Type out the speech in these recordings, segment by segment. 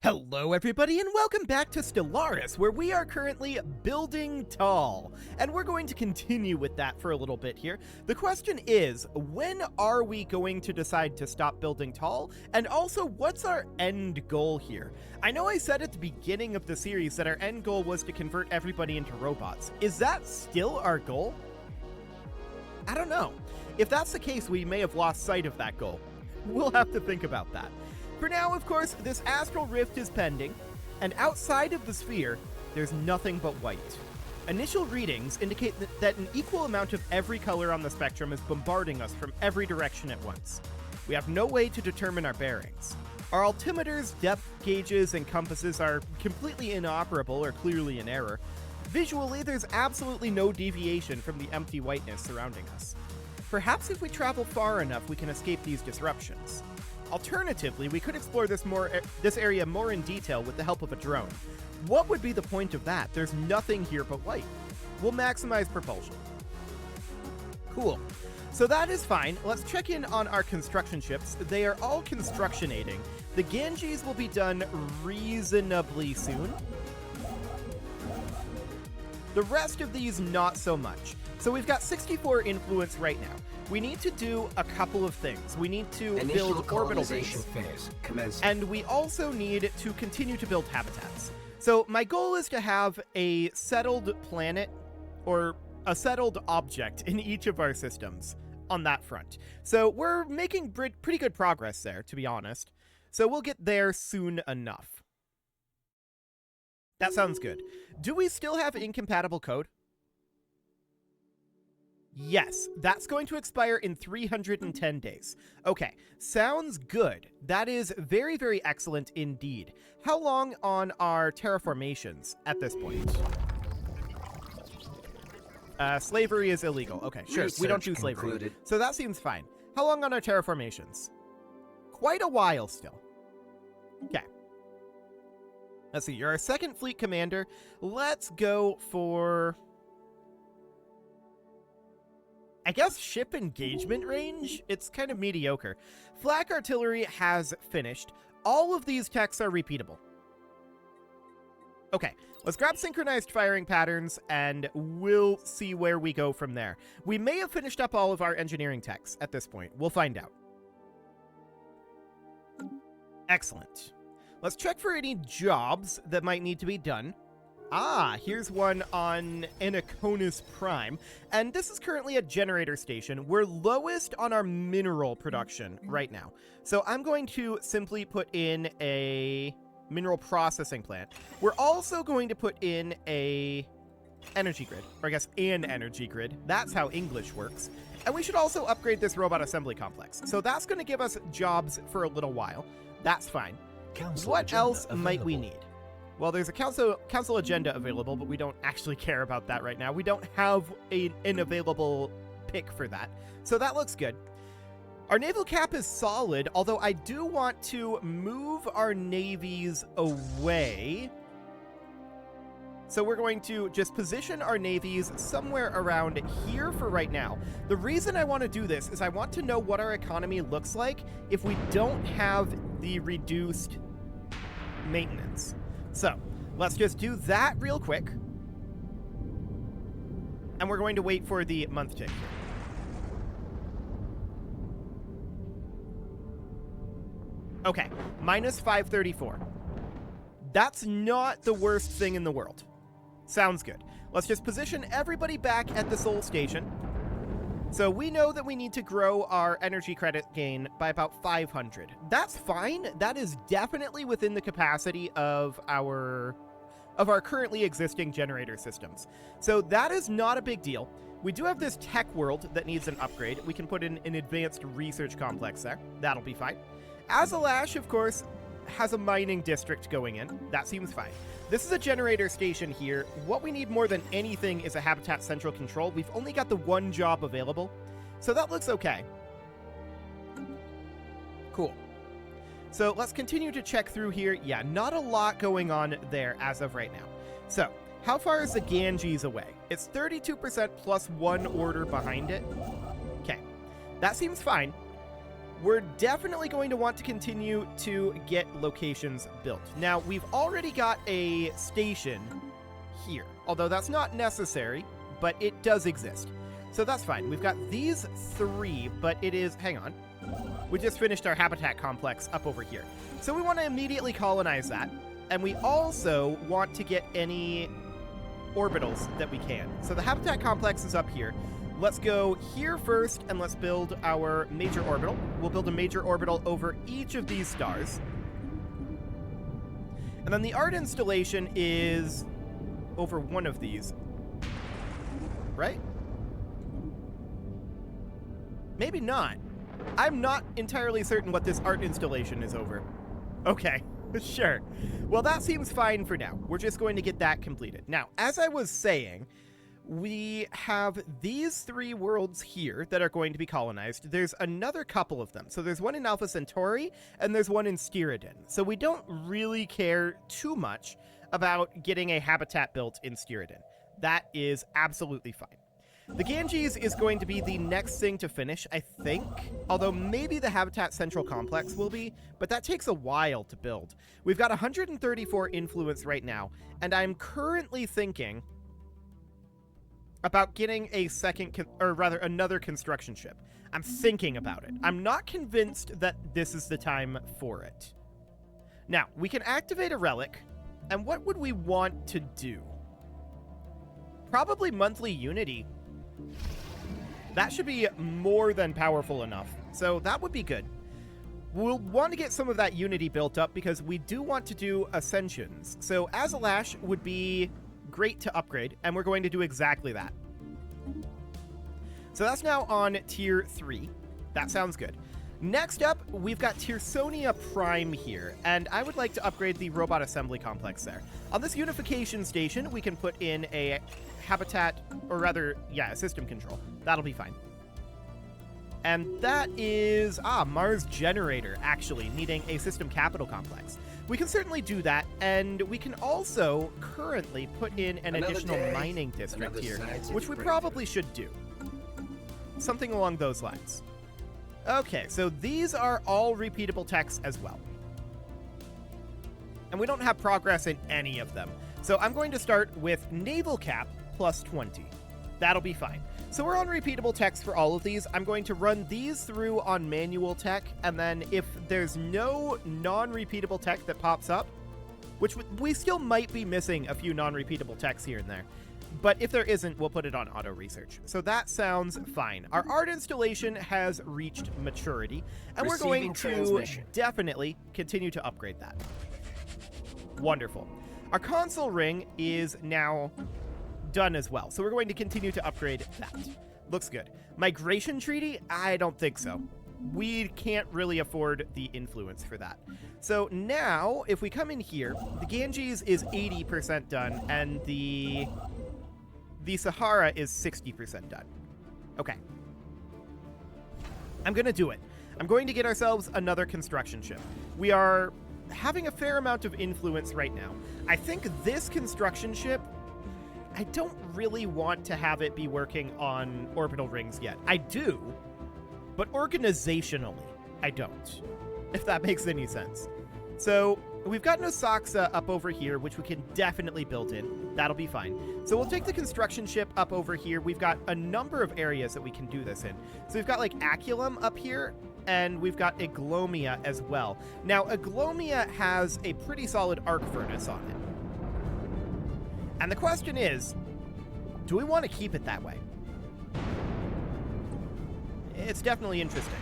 Hello everybody and welcome back to Stellaris, where we are currently building tall. And we're going to continue with that for a little bit here. The question is, when are we going to decide to stop building tall? And also, what's our end goal here? I know I said at the beginning of the series that our end goal was to convert everybody into robots. Is that still our goal? I don't know. If that's the case, we may have lost sight of that goal. We'll have to think about that. For now, of course, this astral rift is pending, and outside of the sphere, there's nothing but white. Initial readings indicate that an equal amount of every color on the spectrum is bombarding us from every direction at once. We have no way to determine our bearings. Our altimeters, depth gauges, and compasses are completely inoperable or clearly in error. Visually, there's absolutely no deviation from the empty whiteness surrounding us. Perhaps if we travel far enough, we can escape these disruptions. Alternatively, we could explore this area more in detail with the help of a drone. What would be the point of that? There's nothing here but white. We'll maximize propulsion. Cool. So that is fine. Let's check in on our construction ships. They are all constructionating. The Ganges will be done reasonably soon. The rest of these, not so much. So we've got 64 influence right now. We need to do a couple of things. We need to build orbital bases, and we also need to continue to build habitats. So my goal is to have a settled planet or a settled object in each of our systems on that front. So we're making pretty good progress there, to be honest. So we'll get there soon enough. That sounds good. Do we still have incompatible code? Yes, that's going to expire in 310 days. Okay, sounds good. That is very, very excellent indeed. How long on our terraformations at this point? Slavery is illegal. Okay, sure. We don't do slavery. Concluded. So that seems fine. How long on our terraformations? Quite a while still. Okay. Let's see, you're our second fleet commander. Let's go for, I guess, ship engagement range? It's kind of mediocre. Flak artillery has finished. All of these techs are repeatable. Okay, let's grab synchronized firing patterns, and we'll see where we go from there. We may have finished up all of our engineering techs at this point. We'll find out. Excellent. Let's check for any jobs that might need to be done. Ah, here's one on Anaconus Prime, and this is currently a generator station. We're lowest on our mineral production right now. So I'm going to simply put in a mineral processing plant. We're also going to put in a energy grid, or I guess an energy grid. That's how English works. And we should also upgrade this robot assembly complex. So that's going to give us jobs for a little while. That's fine. What else might we need? Well, there's a council agenda available, but we don't actually care about that right now. We don't have an available pick for that. So that looks good. Our naval cap is solid, although I do want to move our navies away. So we're going to just position our navies somewhere around here for right now. The reason I want to do this is I want to know what our economy looks like if we don't have the reduced maintenance. So let's just do that real quick. And we're going to wait for the month tick. Okay, minus 534. That's not the worst thing in the world. Sounds good. Let's just position everybody back at the Sol station. So we know that we need to grow our energy credit gain by about 500. That's fine. That is definitely within the capacity of our currently existing generator systems. So that is not a big deal. We do have this tech world that needs an upgrade. We can put in an advanced research complex there. That'll be fine. Azalash, of course, has a mining district going in. That seems fine. This is a generator station here. What we need more than anything is a habitat central control. We've only got the one job available, so that looks okay. Cool. So let's continue to check through here. Yeah, not a lot going on there as of right now. So how far is the Ganges away? It's 32% plus one order behind it. Okay, that seems fine. we're definitely going to want to continue to get locations built. Now, we've already got a station here, although that's not necessary, but it does exist. So that's fine. We've got these 3, but it is... Hang on. We just finished our habitat complex up over here. So we want to immediately colonize that, and we also want to get any orbitals that we can. So the habitat complex is up here. Let's go here first, and let's build our major orbital. We'll build a major orbital over each of these stars. And then the art installation is over one of these. Right? Maybe not. I'm not entirely certain what this art installation is over. Okay, sure. Well, that seems fine for now. We're just going to get that completed. Now, as I was saying, we have these 3 worlds here that are going to be colonized. There's another couple of them. So there's one in Alpha Centauri, and there's one in Stellaris. So we don't really care too much about getting a habitat built in Stellaris. That is absolutely fine. The Ganges is going to be the next thing to finish, I think. Although maybe the Habitat Central Complex will be, but that takes a while to build. We've got 134 influence right now, and I'm currently thinking about getting a another construction ship. I'm thinking about it. I'm not convinced that this is the time for it. Now, we can activate a relic, and what would we want to do? Probably monthly Unity. That should be more than powerful enough, so that would be good. We'll want to get some of that Unity built up because we do want to do Ascensions. So Azalash would be great to upgrade, and we're going to do exactly that. So that's now on Tier 3. That sounds good. Next up, we've got Tiersonia Prime here, and I would like to upgrade the robot assembly complex there. On this unification station, we can put in a habitat, or rather, yeah, a system control. That'll be fine. And that is, Mars Generator, actually, needing a system capital complex. We can certainly do that, and we can also currently put in an additional mining district here, which we probably should do. Something along those lines. Okay, so these are all repeatable techs as well. And we don't have progress in any of them. So I'm going to start with Naval Cap plus 20. That'll be fine. So we're on repeatable techs for all of these. I'm going to run these through on manual tech, and then if there's no non-repeatable tech that pops up, which we still might be missing a few non-repeatable techs here and there, but if there isn't, we'll put it on auto research. So that sounds fine. Our art installation has reached maturity, and we're going to definitely continue to upgrade that. Wonderful. Our console ring is now done as well, so we're going to continue to upgrade that. Looks good. Migration treaty? I don't think so. We can't really afford the influence for that. So now, if we come in here, the Ganges is 80% done, and the Sahara is 60% done. Okay. I'm going to do it. I'm going to get ourselves another construction ship. We are having a fair amount of influence right now. I think this construction ship, I don't really want to have it be working on orbital rings yet. I do, but organizationally, I don't, if that makes any sense. So we've got Nosaxa up over here, which we can definitely build in. That'll be fine. So we'll take the construction ship up over here. We've got a number of areas that we can do this in. So we've got like Aculum up here, and we've got Aglomia as well. Now, Aglomia has a pretty solid arc furnace on it. And the question is, do we want to keep it that way? It's definitely interesting.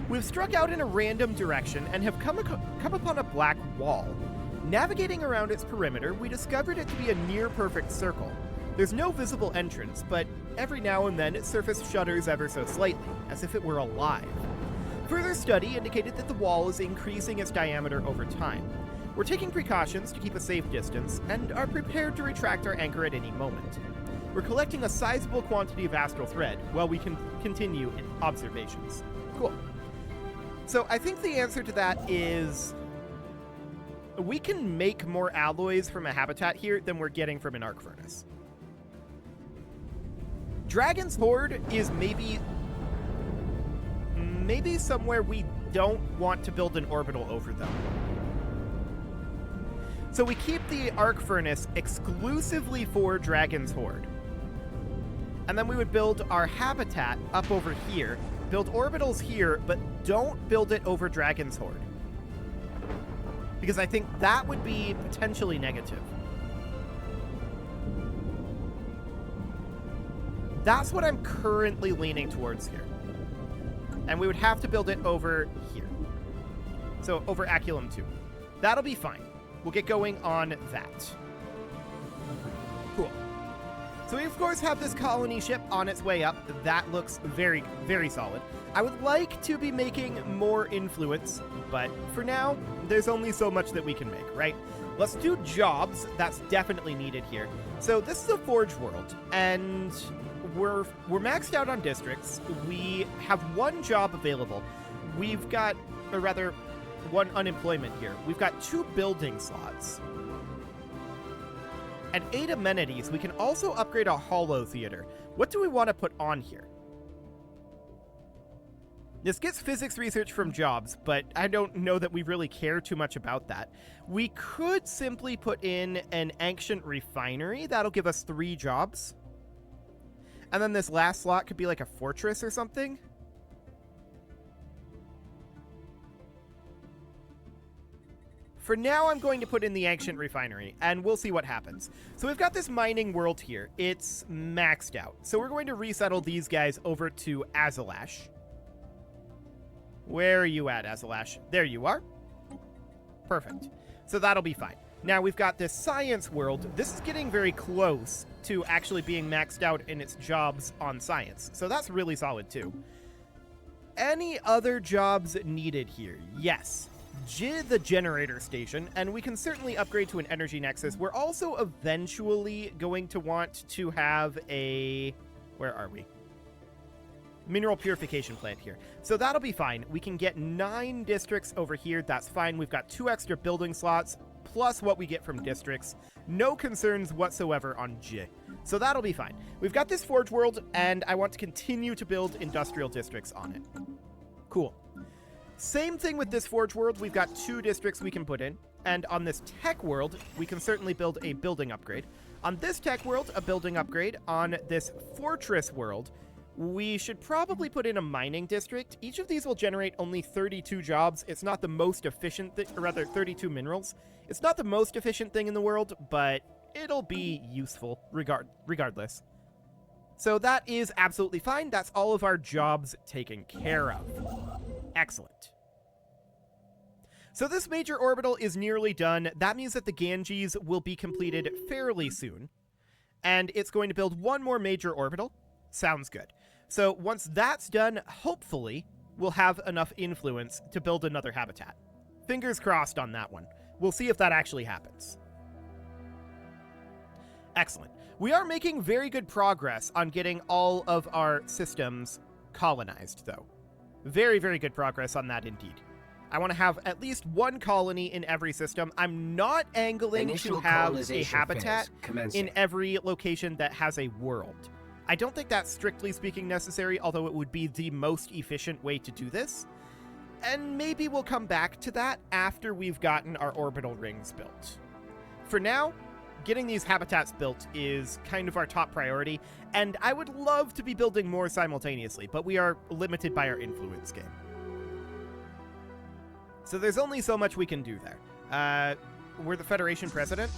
We've struck out in a random direction and have come upon a black wall. Navigating around its perimeter, we discovered it to be a near-perfect circle. There's no visible entrance, but every now and then its surface shudders ever so slightly, as if it were alive. Further study indicated that the wall is increasing its diameter over time. We're taking precautions to keep a safe distance, and are prepared to retract our anchor at any moment. We're collecting a sizable quantity of astral thread while we can continue in observations. Cool. So I think the answer to that is we can make more alloys from a habitat here than we're getting from an arc furnace. Dragon's Horde is maybe somewhere we don't want to build an orbital over them. So we keep the arc furnace exclusively for Dragon's Horde. And then we would build our habitat up over here, build orbitals here, but don't build it over Dragon's Horde. Because I think that would be potentially negative. That's what I'm currently leaning towards here. And we would have to build it over here. So over Aculum 2. That'll be fine. We'll get going on that. Cool. So we, of course, have this colony ship on its way up. That looks very, very solid. I would like to be making more influence, but for now, there's only so much that we can make, right? Let's do jobs. That's definitely needed here. So this is a Forge world, and we're maxed out on districts. We have one job available. We've got, or rather, one unemployment here. We've got 2 building slots and 8 amenities. We can also upgrade a holo theater. What do we want to put on here? This gets physics research from jobs, but I don't know that we really care too much about that. We could simply put in an ancient refinery. That'll give us 3 jobs. And then this last slot could be like a fortress or something. For now, I'm going to put in the ancient refinery, and we'll see what happens. So we've got this mining world here. It's maxed out. So we're going to resettle these guys over to Azalash. Where are you at, Azalash? There you are. Perfect. So that'll be fine. Now we've got this science world. This is getting very close to actually being maxed out in its jobs on science. So that's really solid too. Any other jobs needed here? Yes. The generator station, and we can certainly upgrade to an energy nexus. We're also eventually going to want to have a... Where are we? Mineral purification plant here. So that'll be fine. We can get 9 districts over here. That's fine. We've got 2 extra building slots, plus what we get from districts. No concerns whatsoever on J. So that'll be fine. We've got this Forge world, and I want to continue to build industrial districts on it. Cool. Same thing with this Forge world. We've got 2 districts we can put in. And on this tech world, we can certainly build a building upgrade. On this tech world, a building upgrade. On this fortress world, we should probably put in a mining district. Each of these will generate only 32 jobs. It's not the most efficient, or rather 32 minerals. It's not the most efficient thing in the world, but it'll be useful regardless. So that is absolutely fine. That's all of our jobs taken care of. Excellent. So this major orbital is nearly done. That means that the Ganges will be completed fairly soon. And it's going to build 1 more major orbital. Sounds good. So once that's done, hopefully, we'll have enough influence to build another habitat. Fingers crossed on that one. We'll see if that actually happens. Excellent. We are making very good progress on getting all of our systems colonized, though. Very, very good progress on that indeed. I want to have at least 1 colony in every system. I'm not angling to have a habitat in every location that has a world. I don't think that's strictly speaking necessary, although it would be the most efficient way to do this. And maybe we'll come back to that after we've gotten our orbital rings built. For now, getting these habitats built is kind of our top priority, and I would love to be building more simultaneously, but we are limited by our influence game. So there's only so much we can do there. We're the Federation President?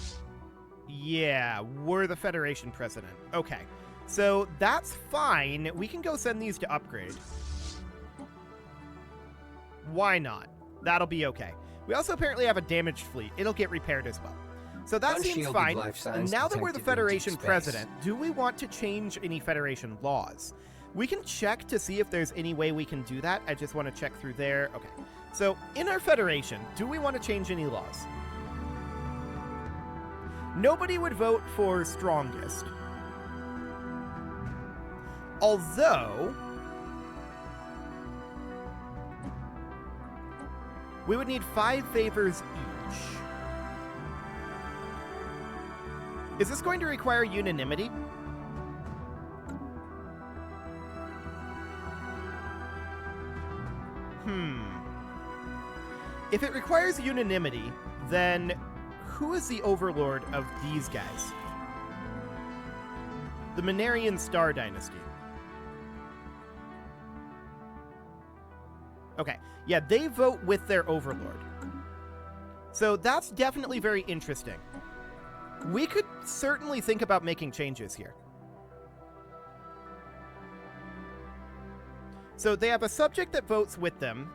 Yeah, we're the Federation President. Okay, so that's fine. We can go send these to upgrade. Why not? That'll be okay. We also apparently have a damaged fleet. It'll get repaired as well. So that seems fine. Now that we're the Federation President, do we want to change any Federation laws? We can check to see if there's any way we can do that. I just want to check through there. Okay. So in our Federation, do we want to change any laws? Nobody would vote for strongest. Although we would need 5 favors each. Is this going to require unanimity? If it requires unanimity, then who is the overlord of these guys? The Manarian Star Dynasty. Okay, yeah, they vote with their overlord. So that's definitely very interesting. We could certainly think about making changes here. So they have a subject that votes with them,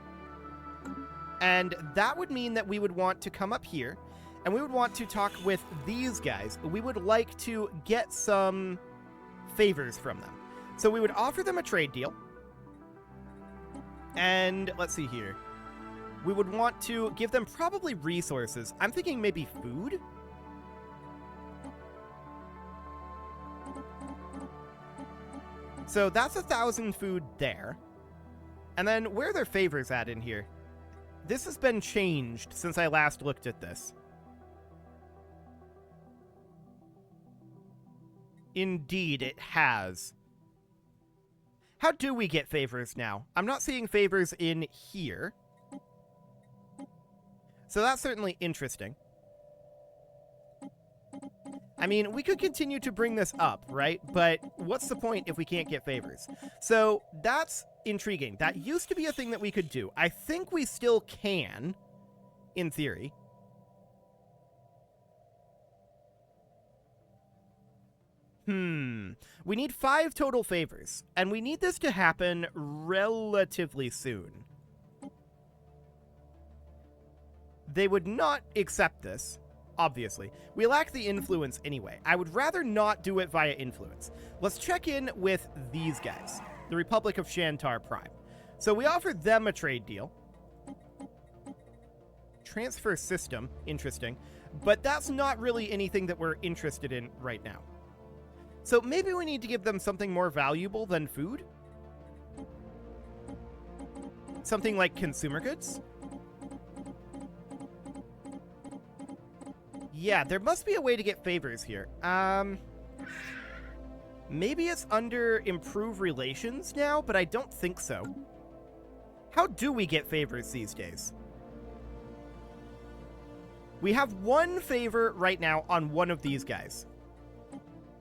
and that would mean that we would want to come up here, and we would want to talk with these guys. We would like to get some favors from them. So we would offer them a trade deal, and let's see here. We would want to give them probably resources. I'm thinking maybe food? So that's 1,000 food there. And then where are their favors at in here? This has been changed since I last looked at this. Indeed, it has. How do we get favors now? I'm not seeing favors in here. So that's certainly interesting. I mean, we could continue to bring this up, right? But what's the point if we can't get favors? So that's intriguing. That used to be a thing that we could do. I think we still can, in theory. We need 5 total favors, and we need this to happen relatively soon. They would not accept this, obviously. We lack the influence anyway. I would rather not do it via influence. Let's check in with these guys, the Republic of Shantar Prime. So we offered them a trade deal. Transfer system, interesting. But that's not really anything that we're interested in right now. So maybe we need to give them something more valuable than food? Something like consumer goods? Yeah, there must be a way to get favors here. Maybe it's under improve relations now, but I don't think so. How do we get favors these days? We have 1 favor right now on one of these guys.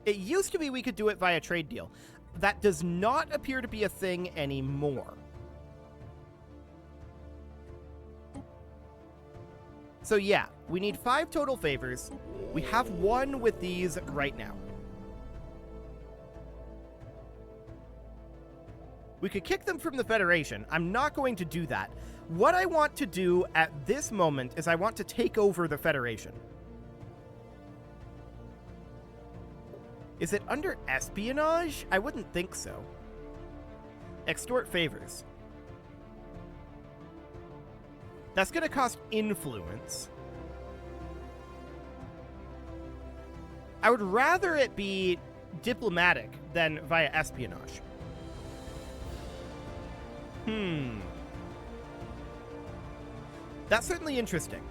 It used to be we could do it via trade deal. That does not appear to be a thing anymore. So yeah, we need 5 total favors. We have 1 with these right now. We could kick them from the Federation. I'm not going to do that. What I want to do at this moment is I want to take over the Federation. Is it under espionage? I wouldn't think so. Extort favors. That's going to cost influence. I would rather it be diplomatic than via espionage. That's certainly interesting.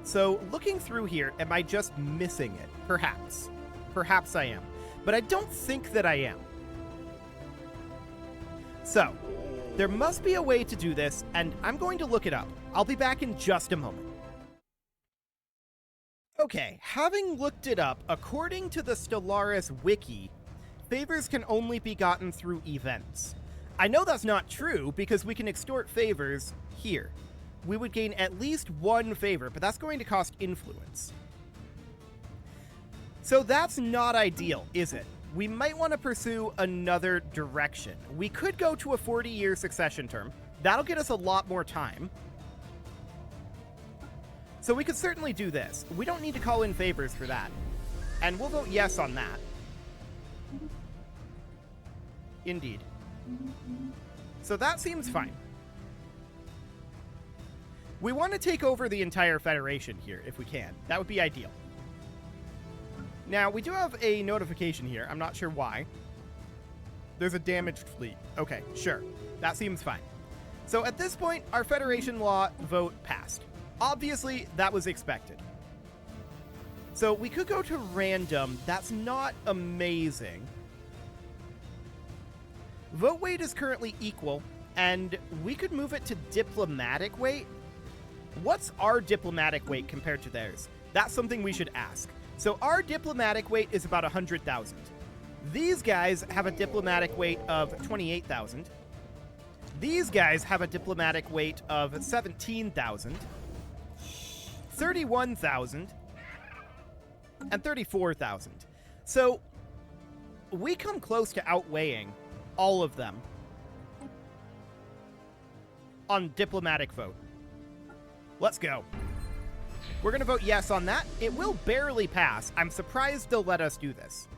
So, looking through here, am I just missing it? Perhaps. Perhaps I am. But I don't think that I am. So, there must be a way to do this, and I'm going to look it up. I'll be back in just a moment. Okay, having looked it up, according to the Stellaris wiki, favors can only be gotten through events. I know that's not true, because we can extort favors here. We would gain at least 1 favor, but that's going to cost influence. So that's not ideal, is it? We might want to pursue another direction. We could go to a 40-year succession term. That'll get us a lot more time. So we could certainly do this. We don't need to call in favors for that. And we'll vote yes on that. Indeed. So that seems fine. We want to take over the entire Federation here, if we can. That would be ideal. Now, we do have a notification here. I'm not sure why. There's a damaged fleet. Okay, sure. That seems fine. So at this point, our Federation law vote passed. Obviously, that was expected. So we could go to random. That's not amazing. Vote weight is currently equal, and we could move it to diplomatic weight. What's our diplomatic weight compared to theirs? That's something we should ask. So our diplomatic weight is about 100,000. These guys have a diplomatic weight of 28,000. These guys have a diplomatic weight of 17,000, 31,000, and 34,000. So we come close to outweighing all of them on diplomatic vote. Let's go. We're going to vote yes on that. It will barely pass. I'm surprised they'll let us do this.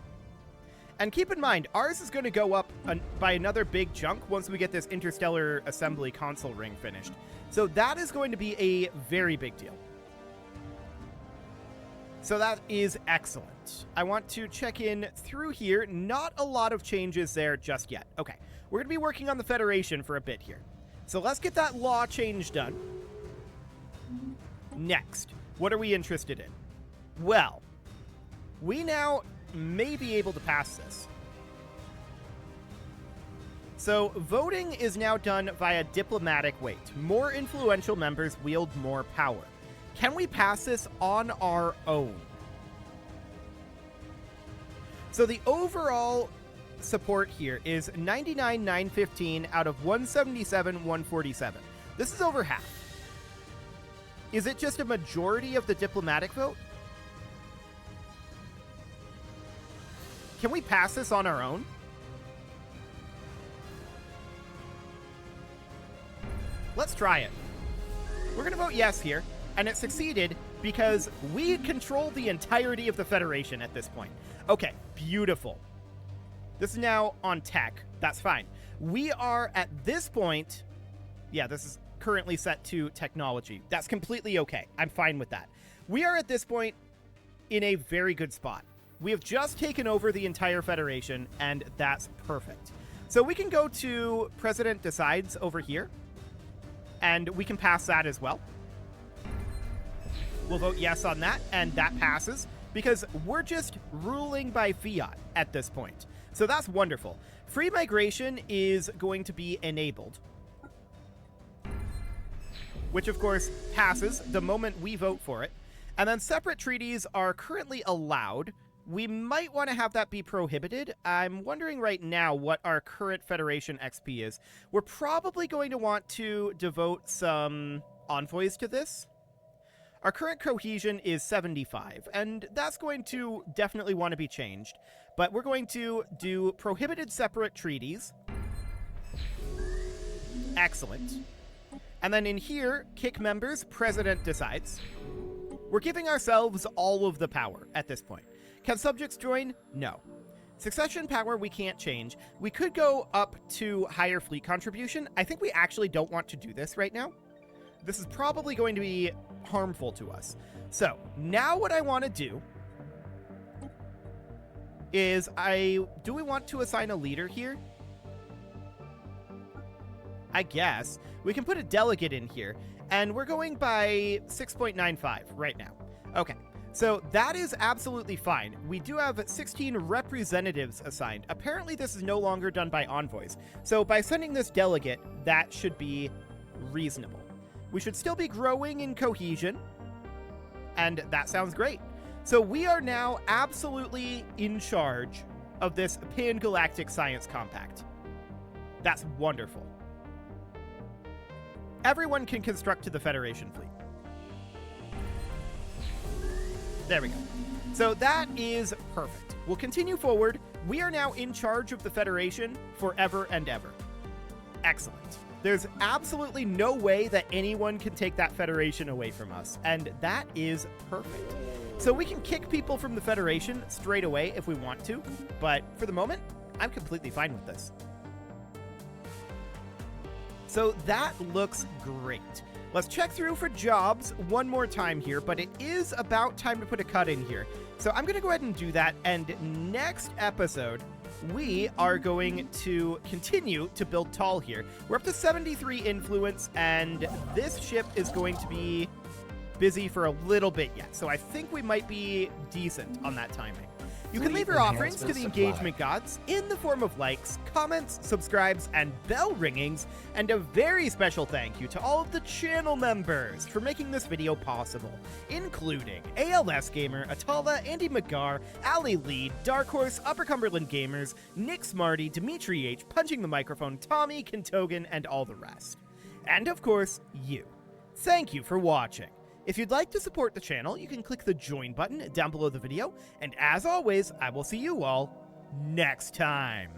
And keep in mind, ours is going to go up by another big chunk once we get this interstellar assembly console ring finished. So that is going to be a very big deal. So that is excellent. I want to check in through here. Not a lot of changes there just yet. Okay, we're going to be working on the Federation for a bit here. So let's get that law change done. Next, what are we interested in? Well, we now may be able to pass this. So voting is now done via diplomatic weight. More influential members wield more power. Can we pass this on our own? So the overall support here is 99,915 out of 177,147. This is over half. Is it just a majority of the diplomatic vote? Can we pass this on our own? Let's try it. We're going to vote yes here, and it succeeded because we control the entirety of the Federation at this point. Okay, beautiful. This is now on tech. That's fine. We are at this point... Yeah, this is currently set to technology. That's completely okay. I'm fine with that. We are at this point in a very good spot. We have just taken over the entire Federation, and that's perfect. So we can go to President Decides over here, and we can pass that as well. We'll vote yes on that, and that passes, because we're just ruling by fiat at this point. So that's wonderful. Free migration is going to be enabled, which of course passes the moment we vote for it. And then separate treaties are currently allowed. We might want to have that be prohibited. I'm wondering right now what our current Federation XP is. We're probably going to want to devote some envoys to this. Our current cohesion is 75, and that's going to definitely want to be changed. But we're going to do prohibited separate treaties. Excellent. And then in here, kick members, President Decides. We're giving ourselves all of the power at this point. Can subjects join? No. Succession power we can't change. We could go up to higher fleet contribution. I think we actually don't want to do this right now. This is probably going to be harmful to us. So now what I want to do is do we want to assign a leader here? I guess. We can put a delegate in here, and we're going by 6.95 right now. Okay. So that is absolutely fine. We do have 16 representatives assigned. Apparently this is no longer done by envoys. So by sending this delegate, that should be reasonable. We should still be growing in cohesion, and that sounds great. So we are now absolutely in charge of this Pan-Galactic Science Compact. That's wonderful. Everyone can construct to the Federation fleet. There we go. So that is perfect. We'll continue forward. We are now in charge of the Federation forever and ever. Excellent. There's absolutely no way that anyone can take that Federation away from us, and that is perfect. So we can kick people from the Federation straight away if we want to, but for the moment, I'm completely fine with this. So that looks great. Let's check through for jobs one more time here, but it is about time to put a cut in here. So I'm going to go ahead and do that, and next episode, we are going to continue to build tall here. We're up to 73 influence, and this ship is going to be busy for a little bit yet, so I think we might be decent on that timing. You can leave your offerings to the engagement gods in the form of likes, comments, subscribes, and bell ringings, and a very special thank you to all of the channel members for making this video possible, including ALS Gamer, Atala, Andy McGar, Ali Lee, Dark Horse, Upper Cumberland Gamers, Nick Smarty, Dimitri H, Punching the Microphone, Tommy, Kentogan, and all the rest. And of course, you. Thank you for watching. If you'd like to support the channel, you can click the join button down below the video, and as always, I will see you all next time.